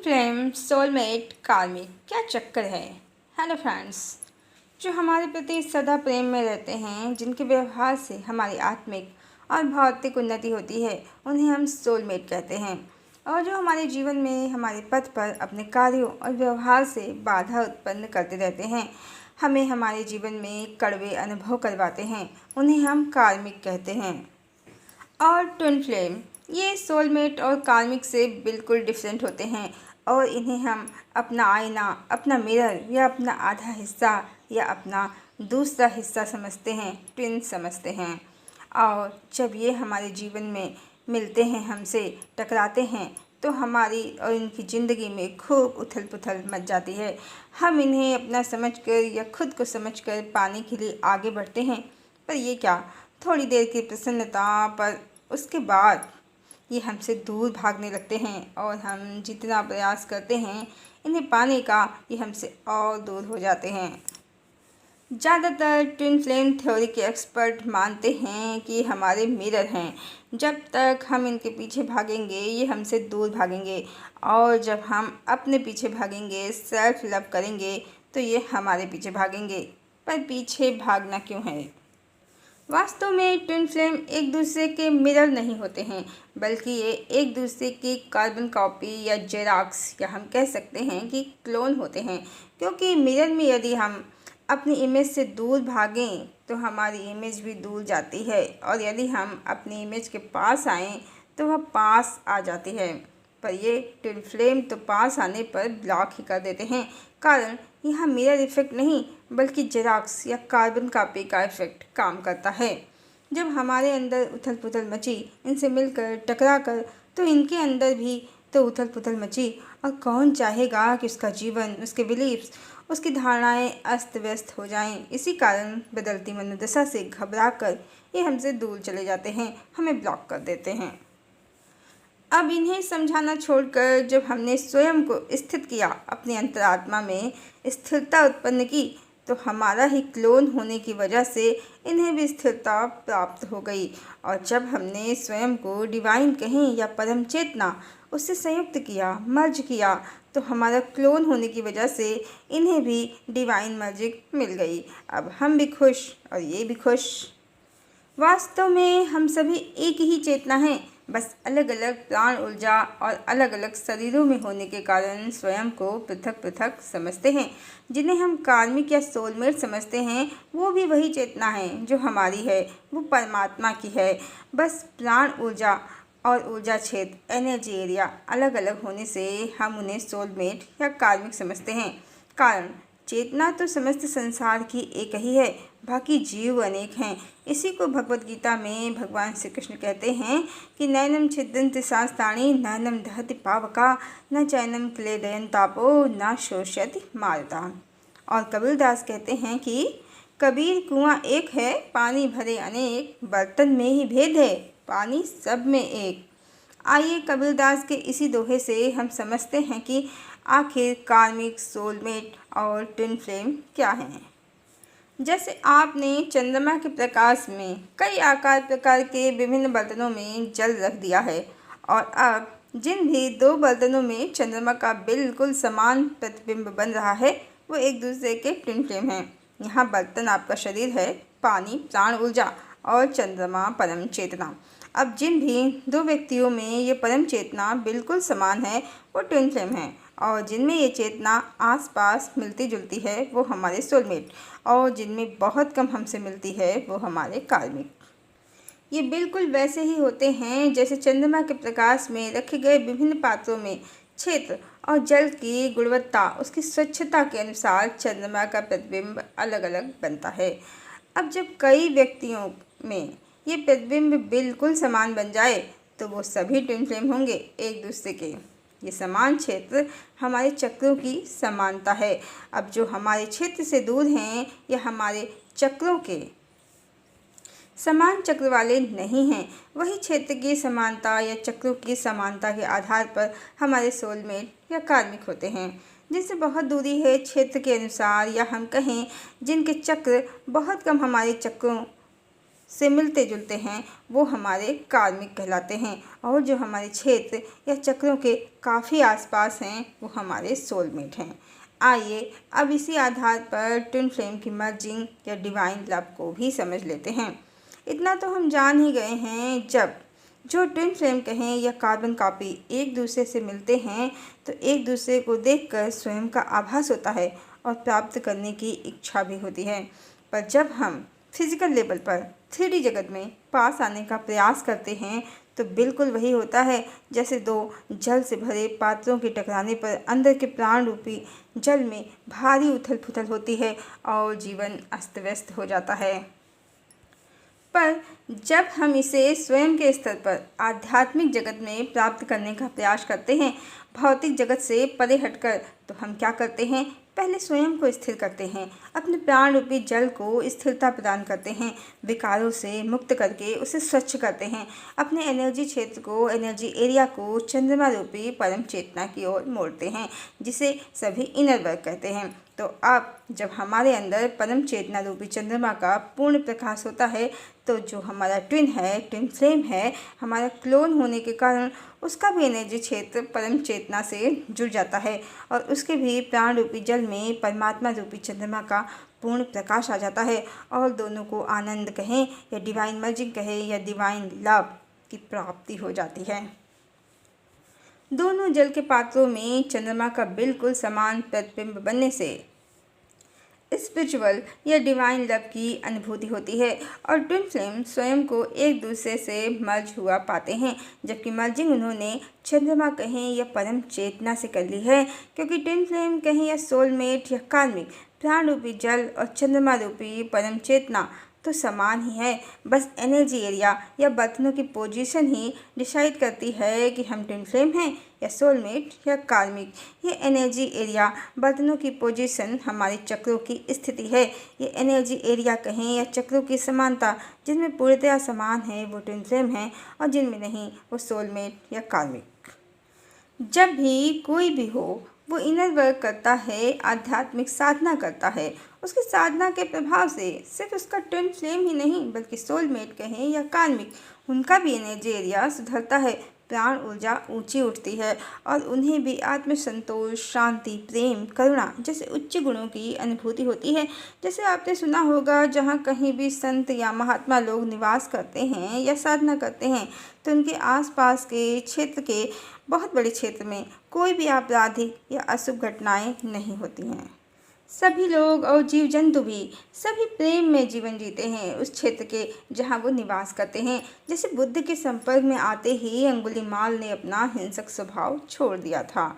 Flame, soulmate, कार्मिक, क्या चक्कर है। हेलो फ्रेंड्स, जो हमारे प्रति सदा प्रेम में रहते हैं, जिनके व्यवहार से हमारी आत्मिक और भौतिक उन्नति होती है, उन्हें हम सोलमेट कहते हैं। और जो हमारे जीवन में हमारे पथ पर अपने कार्यों और व्यवहार से बाधा उत्पन्न करते रहते हैं, हमें हमारे जीवन में कड़वे अनुभव करवाते हैं, उन्हें हम कार्मिक कहते हैं। और ट्विन फ्लेम, ये सोलमेट और कार्मिक से बिल्कुल डिफरेंट होते हैं और इन्हें हम अपना आईना, अपना मिरर या अपना आधा हिस्सा या अपना दूसरा हिस्सा समझते हैं, ट्विन समझते हैं। और जब ये हमारे जीवन में मिलते हैं, हमसे टकराते हैं, तो हमारी और इनकी ज़िंदगी में खूब उथल पुथल मच जाती है। हम इन्हें अपना समझकर या खुद को समझकर पाने के लिए आगे बढ़ते हैं, पर ये क्या, थोड़ी देर की प्रसन्नता पर उसके बाद ये हमसे दूर भागने लगते हैं और हम जितना प्रयास करते हैं इन्हें पाने का, ये हमसे और दूर हो जाते हैं। ज़्यादातर ट्विन फ्लेम थ्योरी के एक्सपर्ट मानते हैं कि हमारे मिरर हैं। जब तक हम इनके पीछे भागेंगे ये हमसे दूर भागेंगे, और जब हम अपने पीछे भागेंगे, सेल्फ लव करेंगे, तो ये हमारे पीछे भागेंगे। पर पीछे भागना क्यों है? वास्तव में ट्विन फ्लेम एक दूसरे के मिरर नहीं होते हैं, बल्कि ये एक दूसरे की कार्बन कॉपी या जेरॉक्स, या हम कह सकते हैं कि क्लोन होते हैं। क्योंकि मिरर में यदि हम अपनी इमेज से दूर भागें तो हमारी इमेज भी दूर जाती है, और यदि हम अपनी इमेज के पास आएँ तो वह पास आ जाती है। पर ये ट्विन फ्लेम तो पास आने पर ब्लॉक ही कर देते हैं, कारण यहाँ मिरर इफ़ेक्ट नहीं बल्कि जेरॉक्स या कार्बन कॉपी का इफ़ेक्ट काम करता है। जब हमारे अंदर उथल पुथल मची इनसे मिलकर टकरा कर, तो इनके अंदर भी तो उथल पुथल मची, और कौन चाहेगा कि उसका जीवन, उसके बिलीव्स, उसकी धारणाएं अस्त व्यस्त हो जाएं। इसी कारण बदलती मनोदशा से घबरा कर ये हमसे दूर चले जाते हैं, हमें ब्लॉक कर देते हैं। अब इन्हें समझाना छोड़कर जब हमने स्वयं को स्थित किया, अपनी अंतरात्मा में स्थिरता उत्पन्न की, तो हमारा ही क्लोन होने की वजह से इन्हें भी स्थिरता प्राप्त हो गई। और जब हमने स्वयं को डिवाइन कहें या परम चेतना, उससे संयुक्त किया, मर्ज किया, तो हमारा क्लोन होने की वजह से इन्हें भी डिवाइन मर्जिंग मिल गई। अब हम भी खुश और ये भी खुश। वास्तव में हम सभी एक ही चेतना हैं, बस अलग अलग प्राण ऊर्जा और अलग अलग शरीरों में होने के कारण स्वयं को पृथक पृथक समझते हैं। जिन्हें हम कार्मिक या सोलमेट समझते हैं, वो भी वही चेतना है जो हमारी है, वो परमात्मा की है। बस प्राण ऊर्जा और ऊर्जा क्षेत्र, एनर्जी एरिया अलग अलग होने से हम उन्हें सोलमेट या कार्मिक समझते हैं। कारण चेतना तो समस्त संसार की एक ही है, बाकी जीव अनेक हैं। इसी को भगवत गीता में भगवान श्री कृष्ण कहते हैं कि नैनम छिद्यन्ति शास्त्राणि नैनम दहति पावका न चैनम क्लेदयन् तापो न शोष्यति मारुता। और कबीरदास कहते हैं कि कबीर कुआं एक है, पानी भरे अनेक, बर्तन में ही भेद है, पानी सब में एक। आइए कबीरदास के इसी दोहे से हम समझते हैं कि आखिर कार्मिक, सोलमेट और ट्विन फ्लेम क्या हैं। जैसे आपने चंद्रमा के प्रकाश में कई आकार प्रकार के विभिन्न बर्तनों में जल रख दिया है, और अब जिन भी दो बर्तनों में चंद्रमा का बिल्कुल समान प्रतिबिंब बन रहा है, वो एक दूसरे के ट्विन फ्लेम हैं। यहाँ बर्तन आपका शरीर है, पानी प्राण ऊर्जा, और चंद्रमा परम चेतना। अब जिन भी दो व्यक्तियों में ये परम चेतना बिल्कुल समान है, वो ट्विन फ्लेम हैं, और जिनमें ये चेतना आसपास मिलती जुलती है वो हमारे सोलमेट, और जिनमें बहुत कम हमसे मिलती है वो हमारे कार्मिक। ये बिल्कुल वैसे ही होते हैं जैसे चंद्रमा के प्रकाश में रखे गए विभिन्न पात्रों में क्षेत्र और जल की गुणवत्ता, उसकी स्वच्छता के अनुसार चंद्रमा का प्रतिबिंब अलग अलग बनता है। अब जब कई व्यक्तियों में ये प्रतिबिंब बिल्कुल समान बन जाए, तो वो सभी ट्विन फ्लेम होंगे एक दूसरे के। ये समान क्षेत्र हमारे चक्रों की समानता है। अब जो हमारे क्षेत्र से दूर हैं या हमारे चक्रों के समान चक्र वाले नहीं हैं, वही क्षेत्र की समानता या चक्रों की समानता के आधार पर हमारे सोलमेट या कार्मिक होते हैं। जिनसे बहुत दूरी है क्षेत्र के अनुसार, या हम कहें जिनके चक्र बहुत कम हमारे चक्रों से मिलते जुलते हैं वो हमारे कार्मिक कहलाते हैं, और जो हमारे क्षेत्र या चक्रों के काफ़ी आसपास हैं वो हमारे सोलमेट हैं। आइए अब इसी आधार पर ट्विन फ्लेम की मर्जिंग या डिवाइन लव को भी समझ लेते हैं। इतना तो हम जान ही गए हैं, जब जो ट्विन फ्लेम कहें या कार्बन कॉपी एक दूसरे से मिलते हैं तो एक दूसरे को देखकर स्वयं का आभास होता है और प्राप्त करने की इच्छा भी होती है। पर जब हम फिजिकल लेवल पर 3D जगत में पास आने का प्रयास करते हैं तो बिल्कुल वही होता है जैसे दो जल से भरे पात्रों के टकराने पर अंदर के प्राण रूपी जल में भारी उथल पुथल होती है और जीवन अस्त व्यस्त हो जाता है। पर जब हम इसे स्वयं के स्तर पर आध्यात्मिक जगत में प्राप्त करने का प्रयास करते हैं, भौतिक जगत से परे हटकर, तो हम क्या करते हैं, पहले स्वयं को स्थिर करते हैं, अपने प्राण रूपी जल को स्थिरता प्रदान करते हैं, विकारों से मुक्त करके उसे स्वच्छ करते हैं, अपने एनर्जी क्षेत्र को, एनर्जी एरिया को चंद्रमा रूपी परम चेतना की ओर मोड़ते हैं, जिसे सभी इनर वर्क कहते हैं। तो अब जब हमारे अंदर परम चेतना रूपी चंद्रमा का पूर्ण प्रकाश होता है तो जो हमारा ट्विन है, ट्विन फ्लेम है, हमारा क्लोन होने के कारण उसका भी एनर्जी क्षेत्र परम चेतना से जुड़ जाता है और उसके भी प्राण रूपी जल में परमात्मा रूपी चंद्रमा का पूर्ण प्रकाश आ जाता है और दोनों को आनंद कहें या डिवाइन मर्जिंग कहें या डिवाइन लव की प्राप्ति हो जाती है। दोनों जल के पात्रों में चंद्रमा का बिल्कुल समान प्रतिबिंब बनने से स्पिरिचुअल या डिवाइन लव की अनुभूति होती है और ट्विन फ्लेम स्वयं को एक दूसरे से मर्ज हुआ पाते हैं, जबकि मर्जिंग उन्होंने चंद्रमा कहें या परम चेतना से कर ली है, क्योंकि ट्विन फ्लेम कहें या सोलमेट या कार्मिक, प्राण रूपी जल और चंद्रमा रूपी परम चेतना तो समान ही है। बस एनर्जी एरिया या बर्तनों की पोजीशन ही डिसाइड करती है कि हम ट्विन फ्लेम हैं या सोलमेट या कार्मिक। ये एनर्जी एरिया बर्तनों की पोजीशन हमारे चक्रों की स्थिति है। ये एनर्जी एरिया कहें या चक्रों की समानता, जिनमें पूर्णतया समान है वो ट्विन फ्लेम है और जिनमें नहीं वो सोलमेट या कार्मिक। जब भी कोई भी हो वो इनर वर्क करता है, आध्यात्मिक साधना करता है, उसकी साधना के प्रभाव से सिर्फ उसका ट्विन फ्लेम ही नहीं बल्कि सोलमेट कहें या कार्मिक, उनका भी एनर्जी एरिया सुधरता है, प्राण ऊर्जा ऊंची उठती है और उन्हें भी आत्मसंतोष, शांति, प्रेम, करुणा जैसे उच्च गुणों की अनुभूति होती है। जैसे आपने सुना होगा, जहाँ कहीं भी संत या महात्मा लोग निवास करते हैं या साधना करते हैं तो उनके आसपास के क्षेत्र के बहुत बड़े क्षेत्र में कोई भी आपराधिक या अशुभ घटनाएं नहीं होती हैं। सभी लोग और जीव जंतु भी सभी प्रेम में जीवन जीते हैं उस क्षेत्र के जहाँ वो निवास करते हैं। जैसे बुद्ध के संपर्क में आते ही अंगुलीमाल ने अपना हिंसक स्वभाव छोड़ दिया था।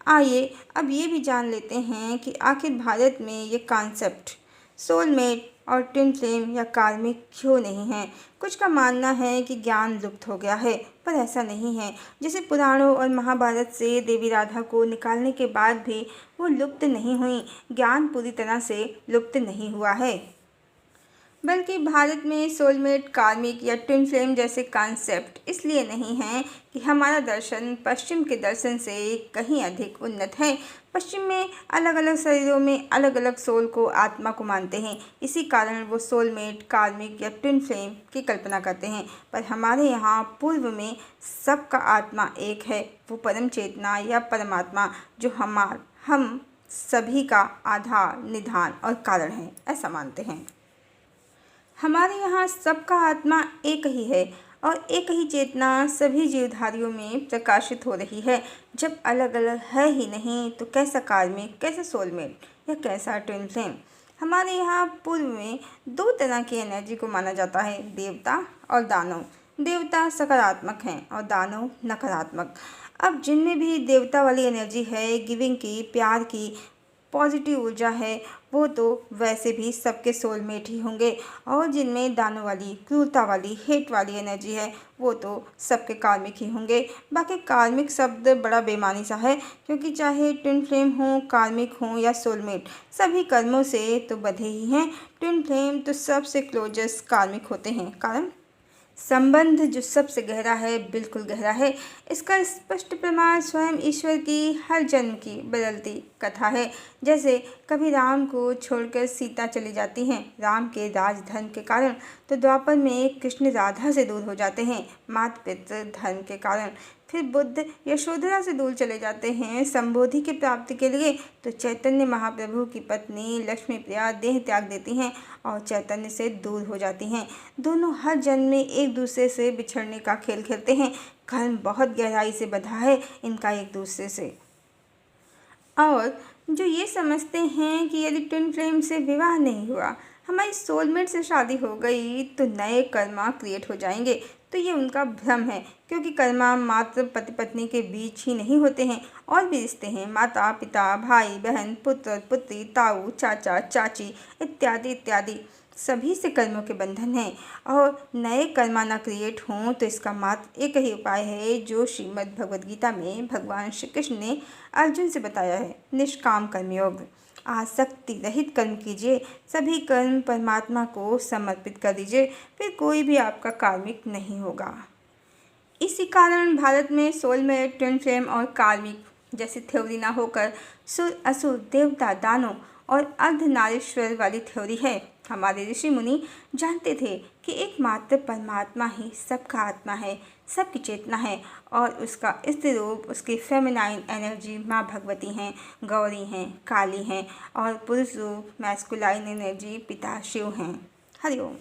आइए अब ये भी जान लेते हैं कि आखिर भारत में ये कॉन्सेप्ट सोलमेट और ट्विन फ्लेम या कार्मिक क्यों नहीं है। कुछ का मानना है कि ज्ञान लुप्त हो गया है, पर ऐसा नहीं है। जैसे पुराणों और महाभारत से देवी राधा को निकालने के बाद भी वो लुप्त नहीं हुई, ज्ञान पूरी तरह से लुप्त नहीं हुआ है। बल्कि भारत में सोलमेट, कार्मिक या ट्विन फ्लेम जैसे कॉन्सेप्ट इसलिए नहीं हैं कि हमारा दर्शन पश्चिम के दर्शन से कहीं अधिक उन्नत है। पश्चिम में अलग अलग शरीरों में अलग अलग सोल को, आत्मा को मानते हैं, इसी कारण वो सोलमेट, कार्मिक या ट्विन फ्लेम की कल्पना करते हैं। पर हमारे यहाँ पूर्व में सबका आत्मा एक है, वो परम चेतना या परमात्मा जो हम सभी का आधार, निधान और कारण है, ऐसा मानते हैं। हमारे यहाँ सबका आत्मा एक ही है और एक ही चेतना सभी जीवधारियों में प्रकाशित हो रही है। जब अलग अलग है ही नहीं तो कैसा कार्मिक, कैसा सोलमेट या कैसा ट्विन फ्लेम। हमारे यहाँ पूर्व में दो तरह की एनर्जी को माना जाता है, देवता और दानव। देवता सकारात्मक हैं और दानव नकारात्मक। अब जिनमें भी देवता वाली एनर्जी है, गिविंग की, प्यार की, पॉजिटिव ऊर्जा है, वो तो वैसे भी सबके सोलमेट ही होंगे और जिनमें दानों वाली, क्रूरता वाली, हेट वाली एनर्जी है वो तो सबके कार्मिक ही होंगे। बाकी कार्मिक शब्द बड़ा बेमानी सा है, क्योंकि चाहे ट्विन फ्लेम हो, कार्मिक हो या सोलमेट, सभी कर्मों से तो बंधे ही हैं। ट्विन फ्लेम तो सबसे क्लोजेस्ट कार्मिक होते हैं। कारण संबंध जो सबसे गहरा है, बिल्कुल गहरा है। इसका स्पष्ट प्रमाण स्वयं ईश्वर की हर जन्म की बदलती कथा है। जैसे कभी राम को छोड़कर सीता चली जाती हैं राम के राजधर्म के कारण, तो द्वापर में कृष्ण राधा से दूर हो जाते हैं माता पितृ धर्म के कारण। फिर बुद्ध यशोधरा से दूर चले जाते हैं संबोधि की प्राप्ति के लिए, तो चैतन्य महाप्रभु की पत्नी लक्ष्मी प्रिया देह त्याग देती हैं और चैतन्य से दूर हो जाती हैं। दोनों हर जन्म में एक दूसरे से बिछड़ने का खेल खेलते हैं। कर्म बहुत गहराई से बंधा है इनका एक दूसरे से। और जो ये समझते हैं कि यदि ट्विन फ्लेम से विवाह नहीं हुआ, हमारी सोलमेट से शादी हो गई, तो नए कर्मा क्रिएट हो जाएंगे, तो ये उनका भ्रम है। क्योंकि कर्मा मात्र पति पत्नी के बीच ही नहीं होते हैं, और भी रिश्ते हैं, माता पिता, भाई बहन, पुत्र पुत्री, ताऊ चाचा चाची इत्यादि इत्यादि सभी से कर्मों के बंधन हैं। और नए कर्मा ना क्रिएट हों तो इसका मात्र एक ही उपाय है, जो श्रीमद् भगवद गीता में भगवान श्री कृष्ण ने अर्जुन से बताया है, निष्काम कर्मयोग। आसक्ति रहित कर्म कीजिए, सभी कर्म परमात्मा को समर्पित कर दीजिए, फिर कोई भी आपका कार्मिक नहीं होगा। इसी कारण भारत में सोलमेट, ट्विन फ्लेम और कार्मिक जैसी थ्योरी ना होकर सुर असुर, देवता दानव और अर्धनारीश्वर वाली थ्योरी है। हमारे ऋषि मुनि जानते थे कि एकमात्र परमात्मा ही सबका आत्मा है, सबकी चेतना है, और उसका स्त्री रूप, उसकी फेमिनाइन एनर्जी माँ भगवती हैं, गौरी हैं, काली हैं, और पुरुष रूप मैस्कुलाइन एनर्जी पिता शिव हैं। हरिओम।